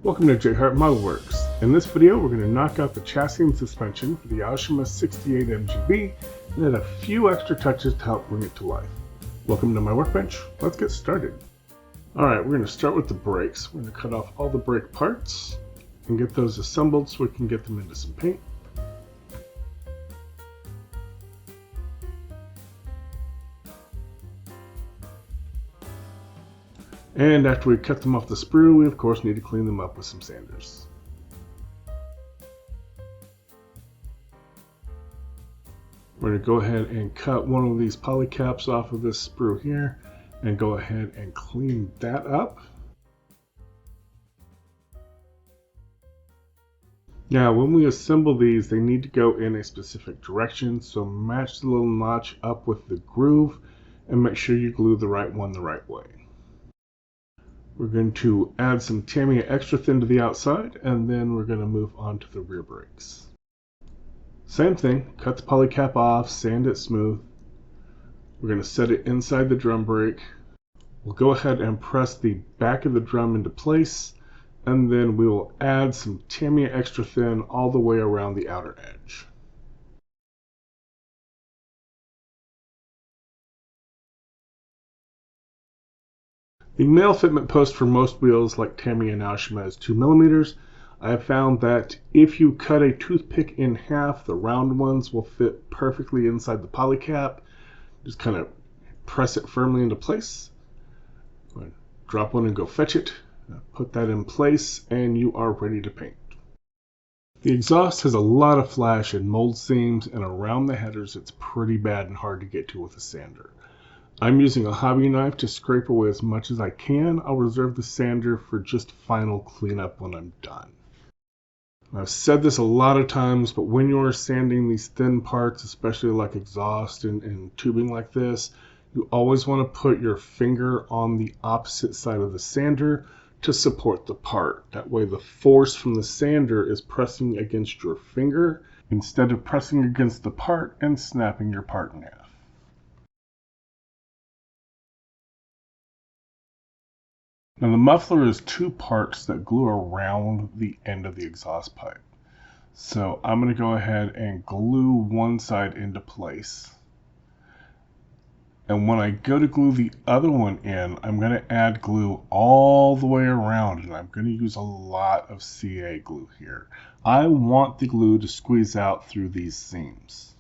Welcome to JHart Modelworks. In this video, we're going to knock out the chassis and suspension for the Aoshima 68 MGB and add a few extra touches to help bring it to life. Welcome to my workbench. Let's get started. Alright, we're going to start with the brakes. We're going to cut off all the brake parts and get those assembled so we can get them into some paint. And after we cut them off the sprue, we of course need to clean them up with some sanders. We're going to go ahead and cut one of these poly caps off of this sprue here and go ahead and clean that up. Now when we assemble these, they need to go in a specific direction, so match the little notch up with the groove and make sure you glue the right one the right way. We're going to add some Tamiya extra thin to the outside, and then we're going to move on to the rear brakes. Same thing, cut the poly cap off, sand it smooth. We're going to set it inside the drum brake. We'll go ahead and press the back of the drum into place, and then we will add some Tamiya extra thin all the way around the outer edge. The male fitment post for most wheels like Tamiya and Aoshima is 2 millimeters. I have found that if you cut a toothpick in half, the round ones will fit perfectly inside the poly cap. Just kind of press it firmly into place. Drop one and go fetch it. Put that in place and you are ready to paint. The exhaust has a lot of flash and mold seams, and around the headers it's pretty bad and hard to get to with a sander. I'm using a hobby knife to scrape away as much as I can. I'll reserve the sander for just final cleanup when I'm done. I've said this a lot of times, but when you're sanding these thin parts, especially like exhaust and tubing like this, you always want to put your finger on the opposite side of the sander to support the part. That way the force from the sander is pressing against your finger instead of pressing against the part and snapping your part in half. Now the muffler is two parts that glue around the end of the exhaust pipe. So I'm going to go ahead and glue one side into place. And when I go to glue the other one in, I'm going to add glue all the way around, and I'm going to use a lot of CA glue here. I want the glue to squeeze out through these seams.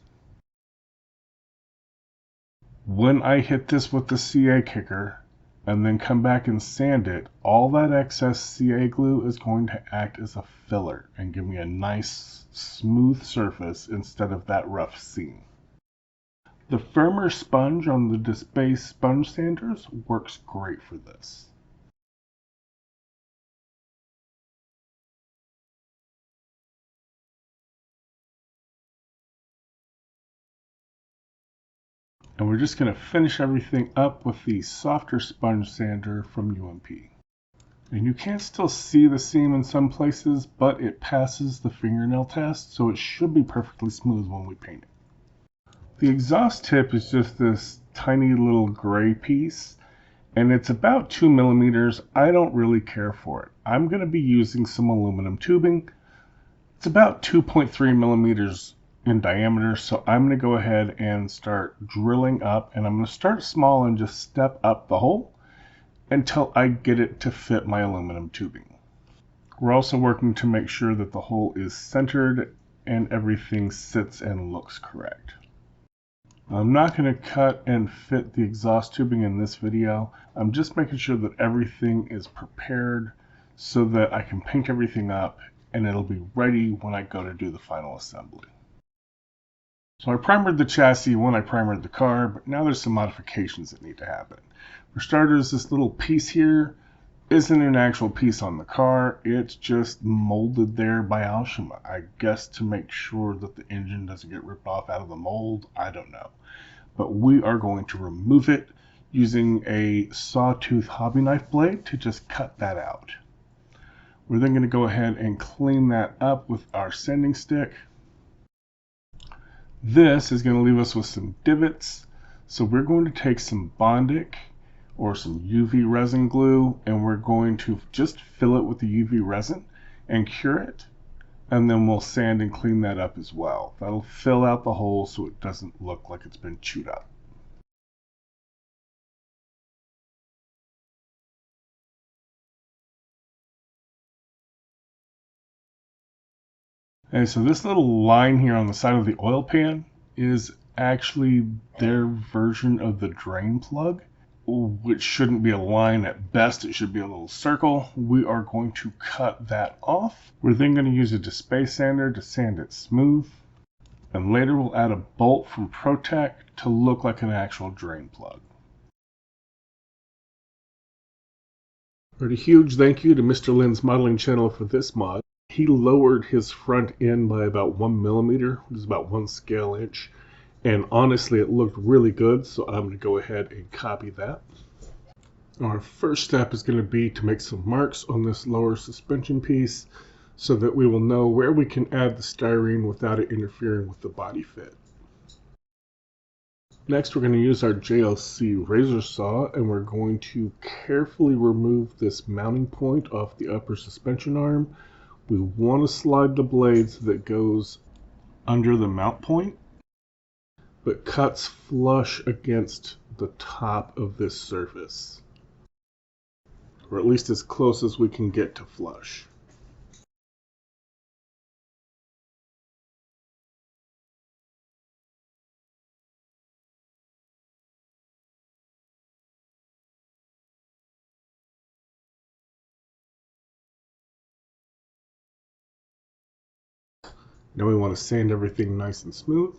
When I hit this with the CA kicker, and then come back and sand it, all that excess CA glue is going to act as a filler and give me a nice smooth surface instead of that rough seam. The firmer sponge on the disc-based sponge sanders works great for this. And we're just going to finish everything up with the softer sponge sander from UMP. And you can still see the seam in some places, but it passes the fingernail test, so it should be perfectly smooth when we paint it. The exhaust tip is just this tiny little gray piece, and it's about 2 millimeters. I don't really care for it. I'm going to be using some aluminum tubing. It's about 2.3 millimeters in diameter, so I'm going to go ahead and start drilling up, and I'm going to start small and just step up the hole until I get it to fit my aluminum tubing. We're also working to make sure that the hole is centered and everything sits and looks correct. I'm not going to cut and fit the exhaust tubing in this video. I'm just making sure that everything is prepared so that I can paint everything up and it'll be ready when I go to do the final assembly. So I primered the chassis when I primered the car, but now there's some modifications that need to happen. For starters, this little piece here isn't an actual piece on the car. It's just molded there by Aoshima. I guess to make sure that the engine doesn't get ripped off out of the mold. I don't know. But we are going to remove it using a sawtooth hobby knife blade to just cut that out. We're then going to go ahead and clean that up with our sanding stick. This is going to leave us with some divots, so we're going to take some Bondic or some UV resin glue, and we're going to just fill it with the UV resin and cure it, and then we'll sand and clean that up as well. That'll fill out the hole so it doesn't look like it's been chewed up. And so this little line here on the side of the oil pan is actually their version of the drain plug, which shouldn't be a line. At best, it should be a little circle. We are going to cut that off. We're then going to use a display sander to sand it smooth. And later we'll add a bolt from Protec to look like an actual drain plug. But a huge thank you to Mr. Lynn's modeling channel for this mod. He lowered his front end by about 1 millimeter, which is about 1 scale inch. And honestly, it looked really good, so I'm going to go ahead and copy that. Our first step is going to be to make some marks on this lower suspension piece so that we will know where we can add the styrene without it interfering with the body fit. Next, we're going to use our JLC razor saw, and we're going to carefully remove this mounting point off the upper suspension arm. We want to slide the blade so that it goes under the mount point, but cuts flush against the top of this surface, or at least as close as we can get to flush. Now we want to sand everything nice and smooth.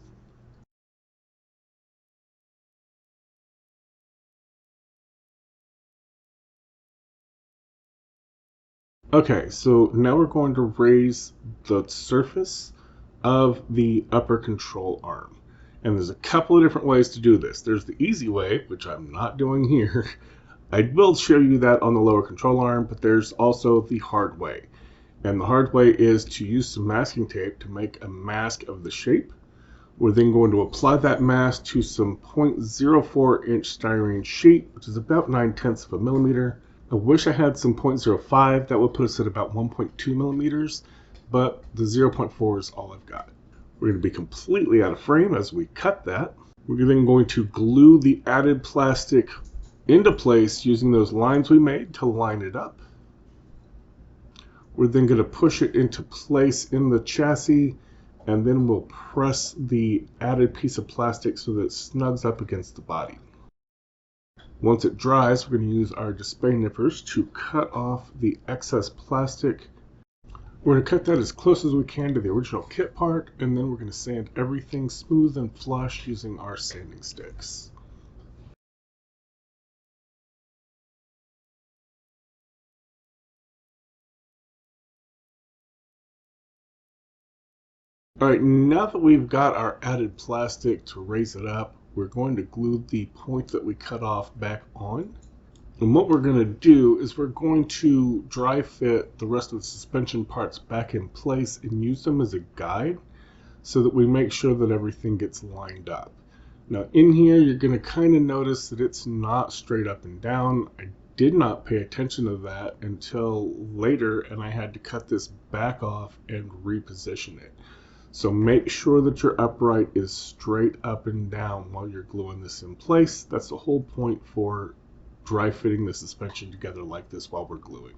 Okay, so now we're going to raise the surface of the upper control arm. And there's a couple of different ways to do this. There's the easy way, which I'm not doing here. I will show you that on the lower control arm, but there's also the hard way. And the hard way is to use some masking tape to make a mask of the shape. We're then going to apply that mask to some 0.04 inch styrene sheet, which is about 9/10 of a millimeter. I wish I had some 0.05, that would put us at about 1.2 millimeters, but the 0.4 is all I've got. We're going to be completely out of frame as we cut that. We're then going to glue the added plastic into place using those lines we made to line it up. We're then going to push it into place in the chassis, and then we'll press the added piece of plastic so that it snugs up against the body. Once it dries, we're going to use our display nippers to cut off the excess plastic. We're going to cut that as close as we can to the original kit part, and then we're going to sand everything smooth and flush using our sanding sticks. Alright, now that we've got our added plastic to raise it up, we're going to glue the point that we cut off back on. And what we're going to do is we're going to dry fit the rest of the suspension parts back in place and use them as a guide so that we make sure that everything gets lined up. Now in here you're going to kind of notice that it's not straight up and down. I did not pay attention to that until later, and I had to cut this back off and reposition it. So make sure that your upright is straight up and down while you're gluing this in place. That's the whole point for dry fitting the suspension together like this while we're gluing.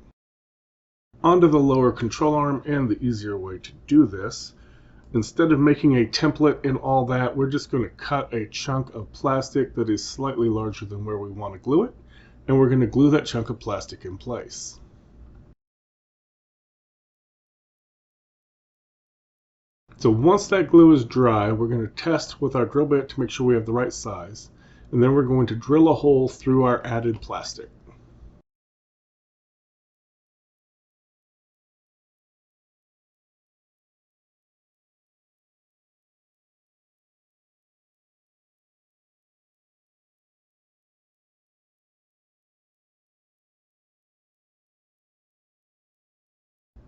Onto the lower control arm, and the easier way to do this. Instead of making a template and all that, we're just going to cut a chunk of plastic that is slightly larger than where we want to glue it, and we're going to glue that chunk of plastic in place. So once that glue is dry, we're going to test with our drill bit to make sure we have the right size, and then we're going to drill a hole through our added plastic.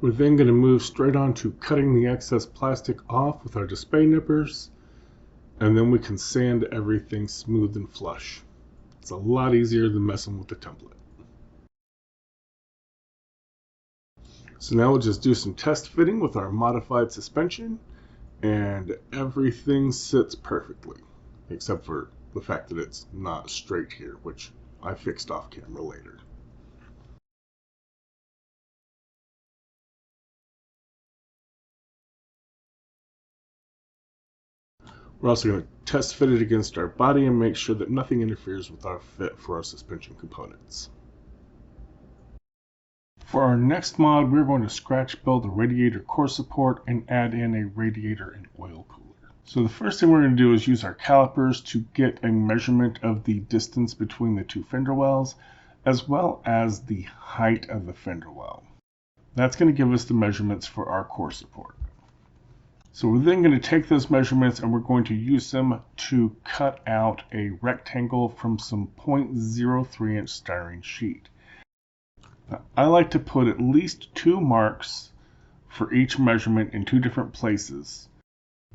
We're then going to move straight on to cutting the excess plastic off with our display nippers, and then we can sand everything smooth and flush. It's a lot easier than messing with the template. So now we'll just do some test fitting with our modified suspension, and everything sits perfectly, except for the fact that it's not straight here, which I fixed off camera later. We're also going to test fit it against our body and make sure that nothing interferes with our fit for our suspension components. For our next mod, we're going to scratch build a radiator core support and add in a radiator and oil cooler. So the first thing we're going to do is use our calipers to get a measurement of the distance between the two fender wells, as well as the height of the fender well. That's going to give us the measurements for our core support. So we're then going to take those measurements and we're going to use them to cut out a rectangle from some 0.03 inch styrene sheet. Now, I like to put at least 2 marks for each measurement in 2 different places.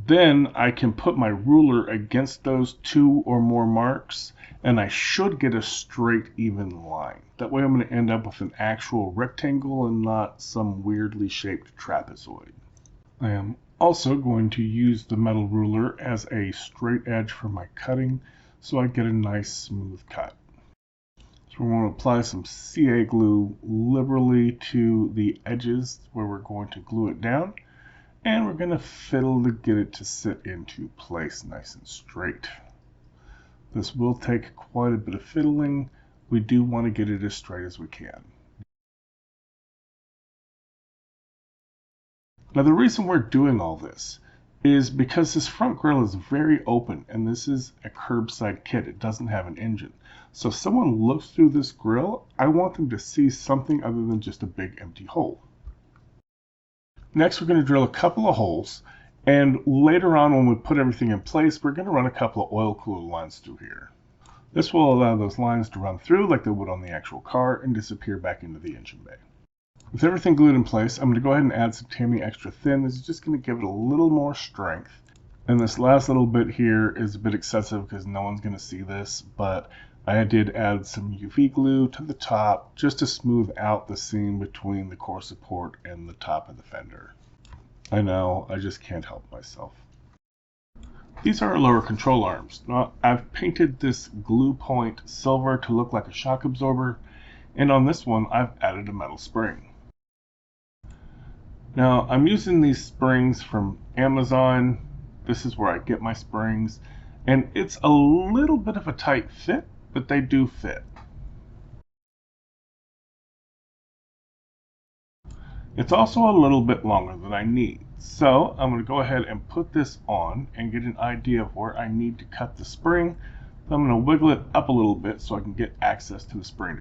Then I can put my ruler against those 2 or more marks and I should get a straight even line. That way I'm going to end up with an actual rectangle and not some weirdly shaped trapezoid. I am also going to use the metal ruler as a straight edge for my cutting so I get a nice smooth cut. So we're going to apply some CA glue liberally to the edges where we're going to glue it down, and we're going to fiddle to get it to sit into place nice and straight. This will take quite a bit of fiddling. We do want to get it as straight as we can. Now the reason we're doing all this is because this front grille is very open and this is a curbside kit. It doesn't have an engine. So if someone looks through this grille, I want them to see something other than just a big empty hole. Next we're going to drill a couple of holes, and later on when we put everything in place, we're going to run a couple of oil cooler lines through here. This will allow those lines to run through like they would on the actual car and disappear back into the engine bay. With everything glued in place, I'm going to go ahead and add some Tamiya Extra Thin. This is just going to give it a little more strength. And this last little bit here is a bit excessive because no one's going to see this, but I did add some UV glue to the top just to smooth out the seam between the core support and the top of the fender. I know, I just can't help myself. These are our lower control arms. Now, I've painted this glue point silver to look like a shock absorber, and on this one I've added a metal spring. Now I'm using these springs from Amazon. This is where I get my springs, and it's a little bit of a tight fit, but they do fit. It's also a little bit longer than I need, so I'm going to go ahead and put this on and get an idea of where I need to cut the spring. I'm going to wiggle it up a little bit so I can get access to the spring.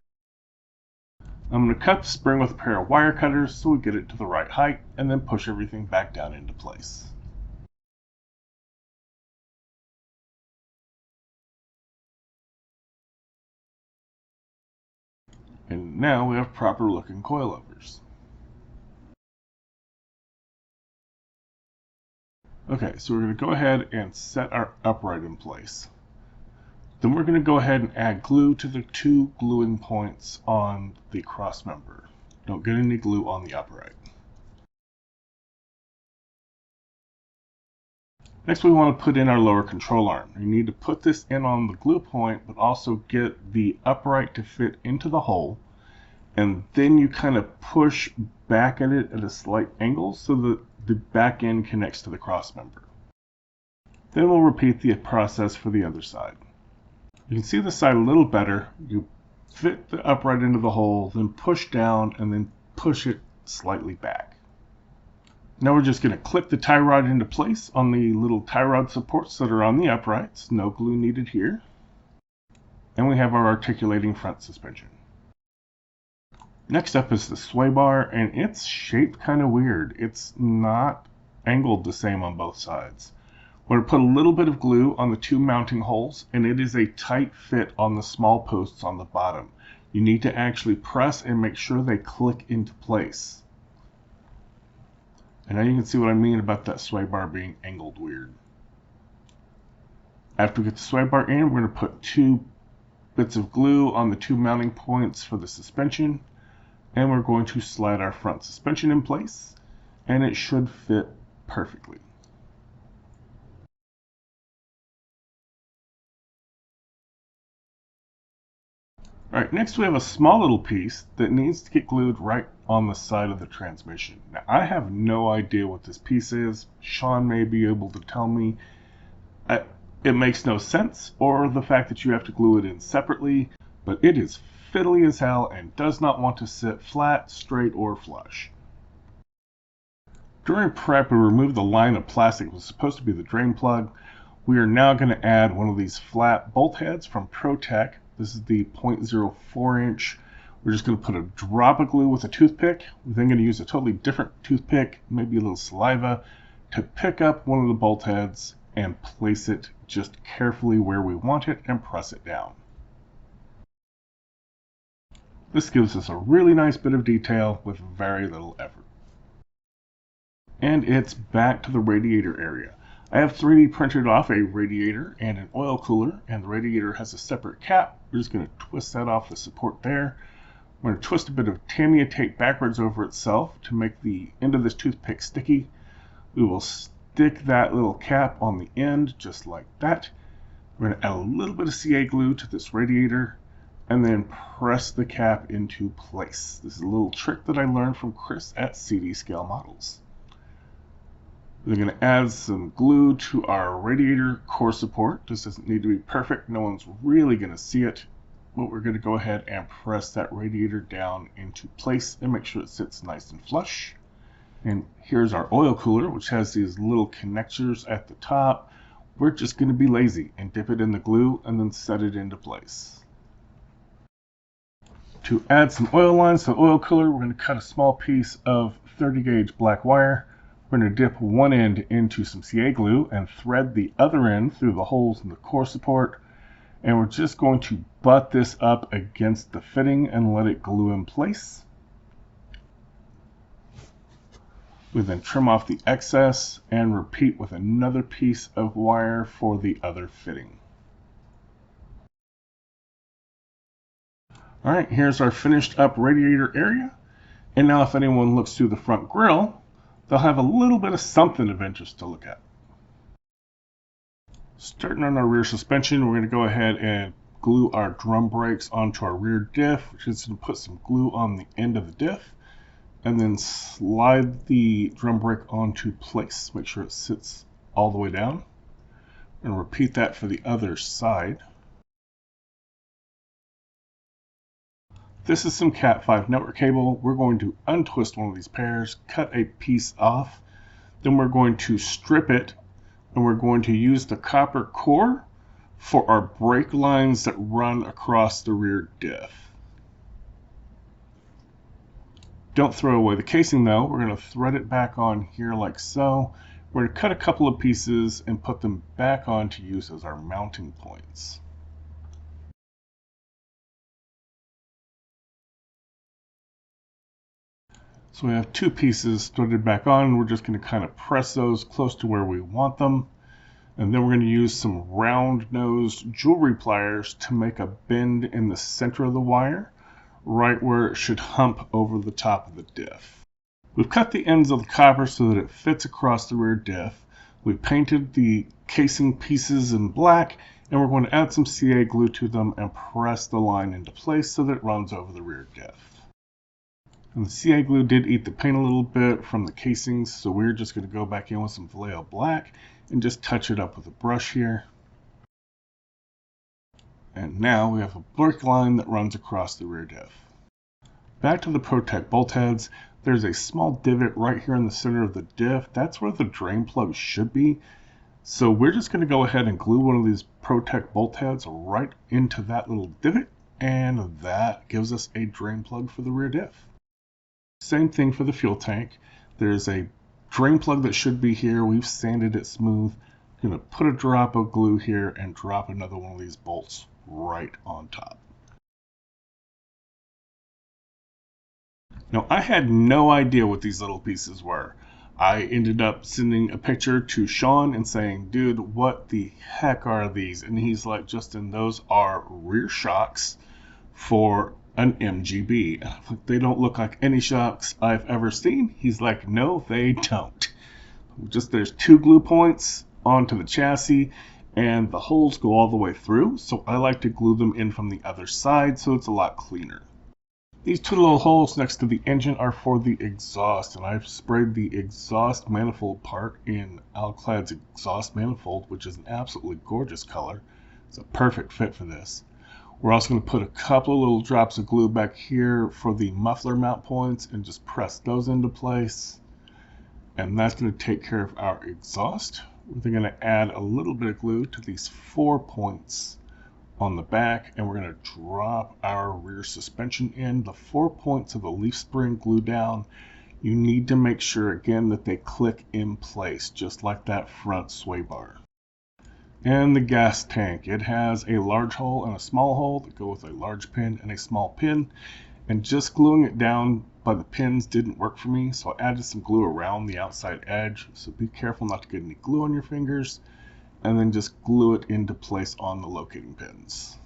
I'm going to cut the spring with a pair of wire cutters so we get it to the right height, and then push everything back down into place. And now we have proper looking coilovers. Okay, so we're going to go ahead and set our upright in place. Then we're going to go ahead and add glue to the 2 gluing points on the cross member. Don't get any glue on the upright. Next we want to put in our lower control arm. You need to put this in on the glue point, but also get the upright to fit into the hole, and then you kind of push back at it at a slight angle so that the back end connects to the cross member. Then we'll repeat the process for the other side. You can see the side a little better. You fit the upright into the hole, then push down, and then push it slightly back. Now we're just going to clip the tie rod into place on the little tie rod supports that are on the uprights. No glue needed here. And we have our articulating front suspension. Next up is the sway bar, and it's shaped kind of weird. It's not angled the same on both sides. We're going to put a little bit of glue on the 2 mounting holes, and it is a tight fit on the small posts on the bottom. You need to actually press and make sure they click into place. And now you can see what I mean about that sway bar being angled weird. After we get the sway bar in, we're going to put 2 bits of glue on the two mounting points for the suspension, and we're going to slide our front suspension in place, and it should fit perfectly. Alright, next we have a small little piece that needs to get glued right on the side of the transmission. Now, I have no idea what this piece is. Sean may be able to tell me. It makes no sense, or the fact that you have to glue it in separately, but it is fiddly as hell and does not want to sit flat, straight, or flush. During prep, we removed the line of plastic that was supposed to be the drain plug. We are now going to add one of these flat bolt heads from ProTech. This is the 0.04 inch. We're just going to put a drop of glue with a toothpick. We're then going to use a totally different toothpick, maybe a little saliva, to pick up one of the bolt heads and place it just carefully where we want it and press it down. This gives us a really nice bit of detail with very little effort. And it's back to the radiator area. I have 3D printed off a radiator and an oil cooler, and the radiator has a separate cap. We're just going to twist that off the support there. We're going to twist a bit of Tamiya tape backwards over itself to make the end of this toothpick sticky. We will stick that little cap on the end just like that. We're going to add a little bit of CA glue to this radiator and then press the cap into place. This is a little trick that I learned from Chris at CD Scale Models. We're going to add some glue to our radiator core support. This doesn't need to be perfect. No one's really going to see it. But we're going to go ahead and press that radiator down into place and make sure it sits nice and flush. And here's our oil cooler, which has these little connectors at the top. We're just going to be lazy and dip it in the glue and then set it into place. To add some oil lines to the oil cooler, we're going to cut a small piece of 30 gauge black wire. We're going to dip one end into some CA glue and thread the other end through the holes in the core support. And we're just going to butt this up against the fitting and let it glue in place. We then trim off the excess and repeat with another piece of wire for the other fitting. Alright, here's our finished up radiator area. And now if anyone looks through the front grille, they'll have a little bit of something of interest to look at. Starting on our rear suspension, we're going to go ahead and glue our drum brakes onto our rear diff. We're just going to put some glue on the end of the diff and then slide the drum brake onto place. Make sure it sits all the way down. And repeat that for the other side. This is some Cat 5 network cable. We're going to untwist one of these pairs, cut a piece off, then we're going to strip it, and we're going to use the copper core for our brake lines that run across the rear diff. Don't throw away the casing though. We're going to thread it back on here like so. We're going to cut a couple of pieces and put them back on to use as our mounting points. So we have two pieces threaded back on. We're just going to kind of press those close to where we want them. And then we're going to use some round-nosed jewelry pliers to make a bend in the center of the wire, right where it should hump over the top of the diff. We've cut the ends of the copper so that it fits across the rear diff. We painted the casing pieces in black, and we're going to add some CA glue to them and press the line into place so that it runs over the rear diff. And the CA glue did eat the paint a little bit from the casings, so we're just going to go back in with some Vallejo black and just touch it up with a brush here. And now we have a brake line that runs across the rear diff. Back to the ProTech bolt heads, there's a small divot right here in the center of the diff. That's where the drain plug should be. So we're just going to go ahead and glue one of these ProTech bolt heads right into that little divot, and that gives us a drain plug for the rear diff. Same thing for the fuel tank. There's a drain plug that should be here. We've sanded it smooth. I'm going to put a drop of glue here and drop another one of these bolts right on top. Now, I had no idea what these little pieces were. I ended up sending a picture to Sean and saying, dude, what the heck are these? And he's like, Justin, those are rear shocks for an MGB. And I'm like, they don't look like any shocks I've ever seen. He's like, no, they don't. Just there's 2 glue points onto the chassis and the holes go all the way through. So I like to glue them in from the other side so it's a lot cleaner. These 2 little holes next to the engine are for the exhaust, and I've sprayed the exhaust manifold part in Alclad's exhaust manifold, which is an absolutely gorgeous color. It's a perfect fit for this. We're also going to put a couple of little drops of glue back here for the muffler mount points and just press those into place. And that's going to take care of our exhaust. We're then going to add a little bit of glue to these 4 points on the back, and we're going to drop our rear suspension in. The 4 points of the leaf spring glue down. You need to make sure again that they click in place just like that front sway bar. And the gas tank, it has a large hole and a small hole that go with a large pin and a small pin, and just gluing it down by the pins didn't work for me, so I added some glue around the outside edge. So be careful not to get any glue on your fingers, and then just glue it into place on the locating pins.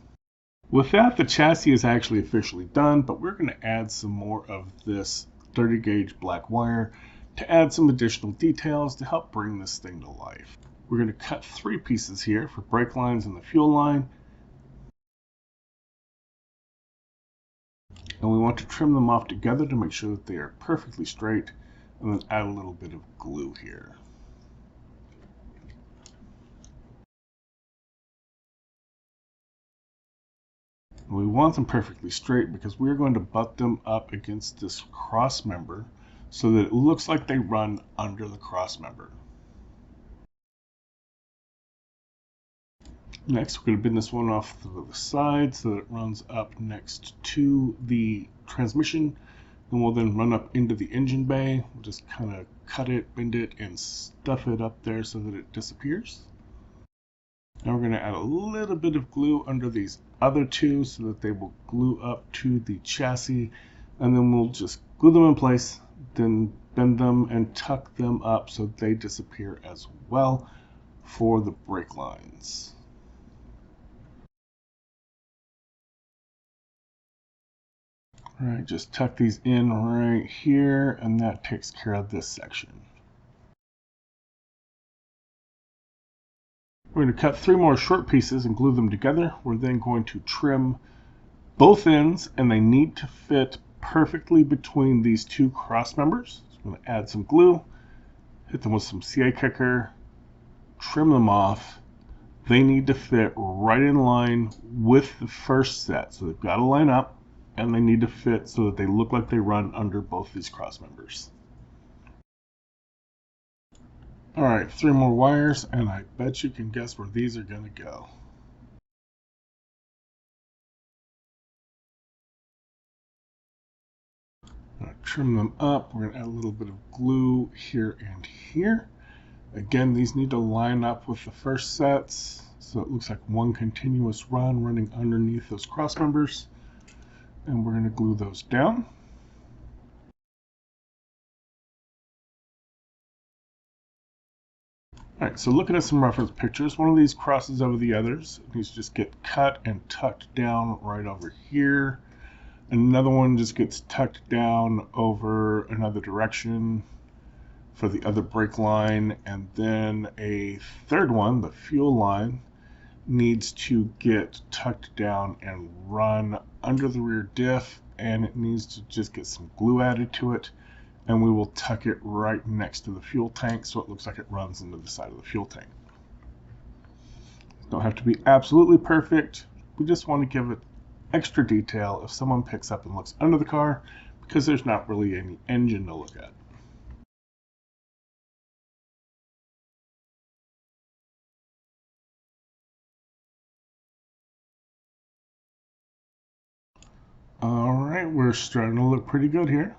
With that, the chassis is actually officially done, but we're going to add some more of this 30 gauge black wire to add some additional details to help bring this thing to life. We're going to cut 3 pieces here for brake lines and the fuel line, and we want to trim them off together to make sure that they are perfectly straight, and then add a little bit of glue here. We want them perfectly straight because we're going to butt them up against this cross member so that it looks like they run under the cross member. Next, we're going to bend this one off to the side so that it runs up next to the transmission, and we'll then run up into the engine bay. We'll just kind of cut it, bend it, and stuff it up there so that it disappears. Now we're going to add a little bit of glue under these other 2 so that they will glue up to the chassis, and then we'll just glue them in place, then bend them and tuck them up so they disappear as well for the brake lines. All right, just tuck these in right here, and that takes care of this section. We're going to cut 3 more short pieces and glue them together. We're then going to trim both ends, and they need to fit perfectly between these 2 cross members. So I'm going to add some glue, hit them with some CA Kicker, trim them off. They need to fit right in line with the first set. So they've got to line up, and they need to fit so that they look like they run under both these cross members. All right, 3 more wires, and I bet you can guess where these are going to go. I'm going to trim them up. We're going to add a little bit of glue here and here. Again, these need to line up with the first sets, so it looks like one continuous run running underneath those cross members. And we're going to glue those down. Alright, so looking at some reference pictures, one of these crosses over the others. It needs to just get cut and tucked down right over here. Another one just gets tucked down over another direction for the other brake line. And then a third one, the fuel line, needs to get tucked down and run under the rear diff. And it needs to just get some glue added to it. And we will tuck it right next to the fuel tank so it looks like it runs into the side of the fuel tank. Don't have to be absolutely perfect. We just want to give it extra detail if someone picks up and looks under the car, because there's not really any engine to look at. Alright, we're starting to look pretty good here.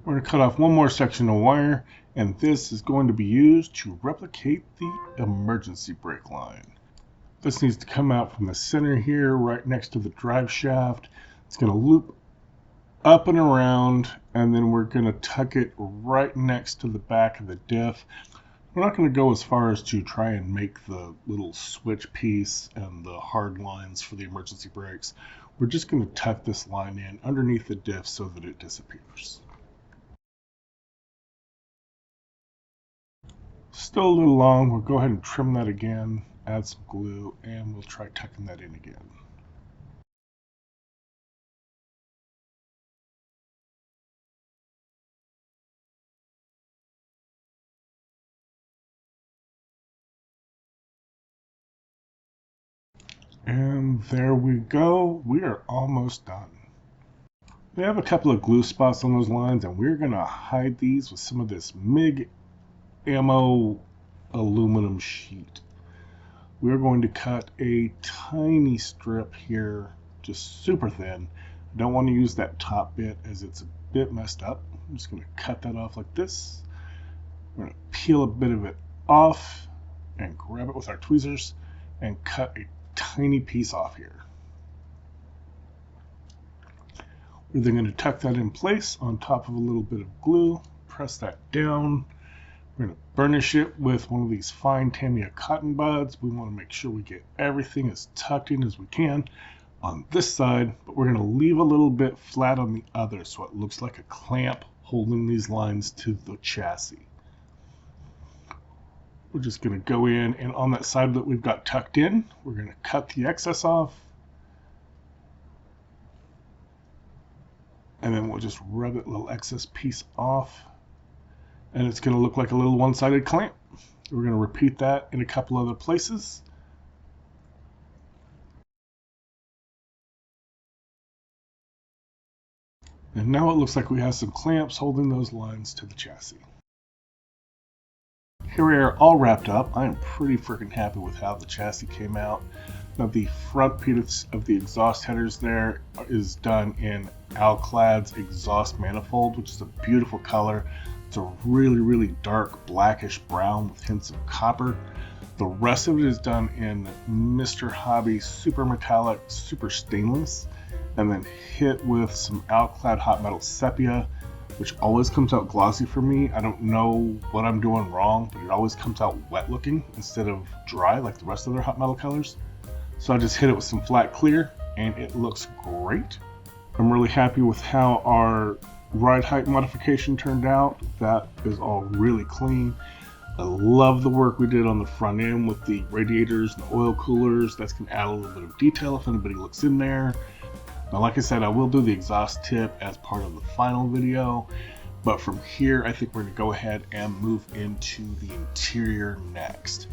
We're going to cut off one more section of wire, and this is going to be used to replicate the emergency brake line. This needs to come out from the center here, right next to the drive shaft. It's going to loop up and around, and then we're going to tuck it right next to the back of the diff. We're not going to go as far as to try and make the little switch piece and the hard lines for the emergency brakes. We're just going to tuck this line in underneath the diff so that it disappears. Still a little long. We'll go ahead and trim that again, add some glue, and we'll try tucking that in again. And there we go. We are almost done. We have a couple of glue spots on those lines, and we're going to hide these with some of this MIG ammo aluminum sheet. We're going to cut a tiny strip here, just super thin. I don't want to use that top bit as it's a bit messed up. I'm just going to cut that off like this. We're going to peel a bit of it off and grab it with our tweezers and cut a tiny piece off here. We're then going to tuck that in place on top of a little bit of glue, press that down. We're going to burnish it with one of these fine Tamiya cotton buds. We want to make sure we get everything as tucked in as we can on this side, but we're going to leave a little bit flat on the other so it looks like a clamp holding these lines to the chassis. We're just going to go in, and on that side that we've got tucked in, we're going to cut the excess off. And then we'll just rub that little excess piece off. And it's going to look like a little one-sided clamp. We're going to repeat that in a couple other places. And now it looks like we have some clamps holding those lines to the chassis. Here we are all wrapped up. I am pretty freaking happy with how the chassis came out. Now the front piece of the exhaust headers there is done in Alclad's exhaust manifold, which is a beautiful color. It's a really, really dark blackish brown with hints of copper. The rest of it is done in Mr. Hobby super metallic, super stainless, and then hit with some Alclad hot metal sepia, which always comes out glossy for me. I don't know what I'm doing wrong, but it always comes out wet looking instead of dry like the rest of their hot metal colors. So I just hit it with some flat clear and it looks great. I'm really happy with how our ride height modification turned out. That is all really clean. I love the work we did on the front end with the radiators and the oil coolers. That's going to add a little bit of detail if anybody looks in there. Now, like I said, I will do the exhaust tip as part of the final video, but from here, I think we're going to go ahead and move into the interior next.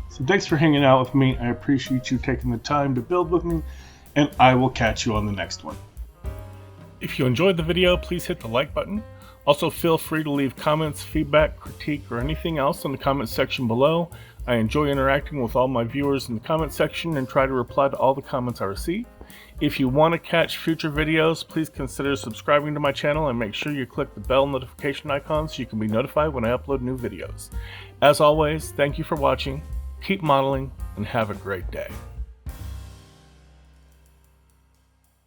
So thanks for hanging out with me. I appreciate you taking the time to build with me, and I will catch you on the next one. If you enjoyed the video, please hit the like button. Also, feel free to leave comments, feedback, critique, or anything else in the comment section below. I enjoy interacting with all my viewers in the comment section and try to reply to all the comments I receive. If you want to catch future videos, please consider subscribing to my channel and make sure you click the bell notification icon so you can be notified when I upload new videos. As always, thank you for watching, keep modeling, and have a great day.